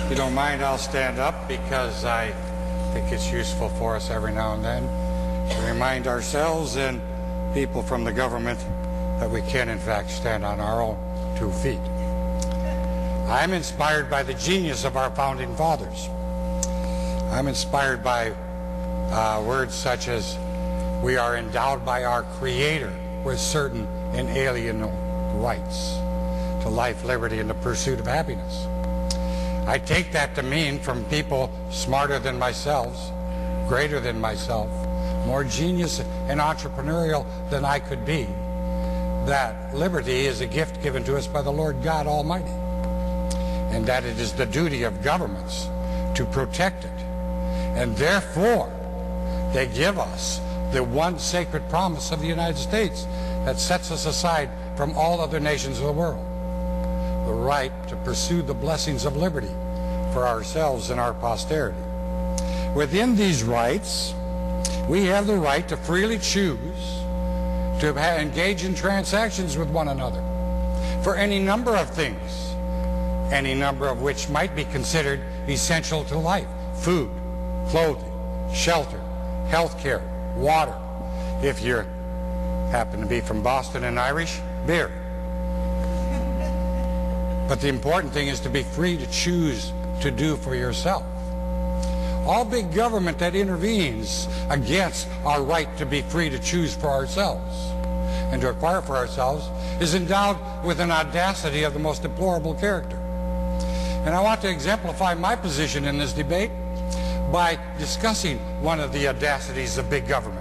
If you don't mind, I'll stand up because I think it's useful for us every now and then to remind ourselves and people from the government that we can, in fact, stand on our own 2 feet. I'm inspired by the genius of our founding fathers. I'm inspired by words such as, we are endowed by our Creator with certain inalienable rights to life, liberty, and the pursuit of happiness. I take that to mean from people smarter than myself, greater than myself, more genius and entrepreneurial than I could be, that liberty is a gift given to us by the Lord God Almighty, and that it is the duty of governments to protect it. And therefore, they give us the one sacred promise of the United States that sets us aside from all other nations of the world: the right to pursue the blessings of liberty for ourselves and our posterity. Within these rights, we have the right to freely choose to engage in transactions with one another for any number of things, any number of which might be considered essential to life: food, clothing, shelter, health care, water. If you happen to be from Boston and Irish, beer. But the important thing is to be free to choose to do for yourself. All big government that intervenes against our right to be free to choose for ourselves and to acquire for ourselves is endowed with an audacity of the most deplorable character. And I want to exemplify my position in this debate by discussing one of the audacities of big government.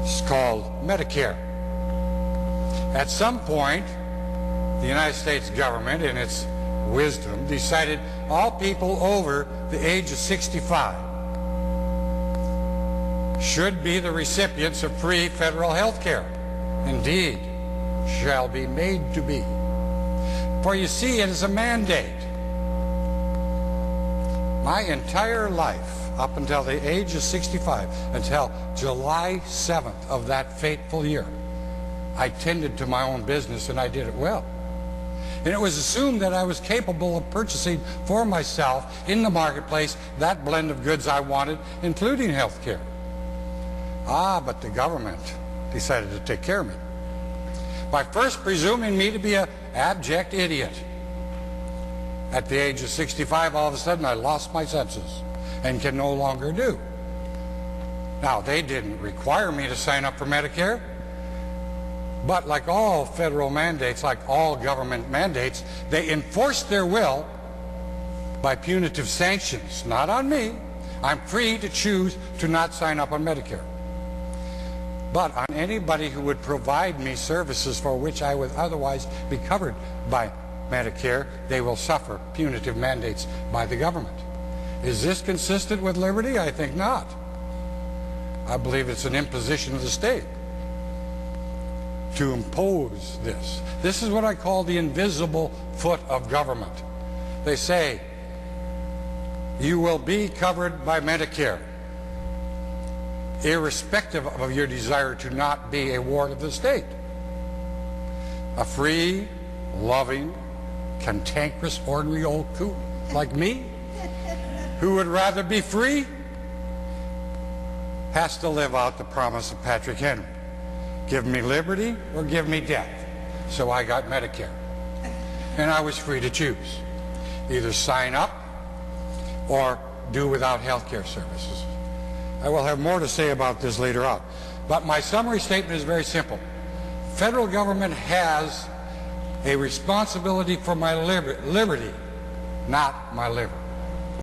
It's called Medicare. At some point, the United States government, in its wisdom, decided all people over the age of 65 should be the recipients of free federal health care. Indeed, shall be made to be. For you see, it is a mandate. My entire life, up until the age of 65, until July 7th of that fateful year, I tended to my own business, and I did it well. And it was assumed that I was capable of purchasing for myself in the marketplace that blend of goods I wanted, including health care. But the government decided to take care of me by first presuming me to be an abject idiot. At the age of 65, all of a sudden, I lost my senses and can no longer do. Now, they didn't require me to sign up for Medicare, but like all federal mandates, like all government mandates, they enforced their will by punitive sanctions. Not on me. I'm free to choose to not sign up on Medicare. But on anybody who would provide me services for which I would otherwise be covered by Medicare, they will suffer punitive mandates by the government. Is this consistent with liberty? I think not. I believe it's an imposition of the state to impose this. This is what I call the invisible foot of government. They say, you will be covered by Medicare, irrespective of your desire to not be a ward of the state. A free, loving, cantankerous, ornery old coot like me, who would rather be free, has to live out the promise of Patrick Henry. Give me liberty or give me death. So I got Medicare. And I was free to choose. Either sign up or do without health care services. I will have more to say about this later on. But my summary statement is very simple. Federal government has a responsibility for my liberty, not my liver.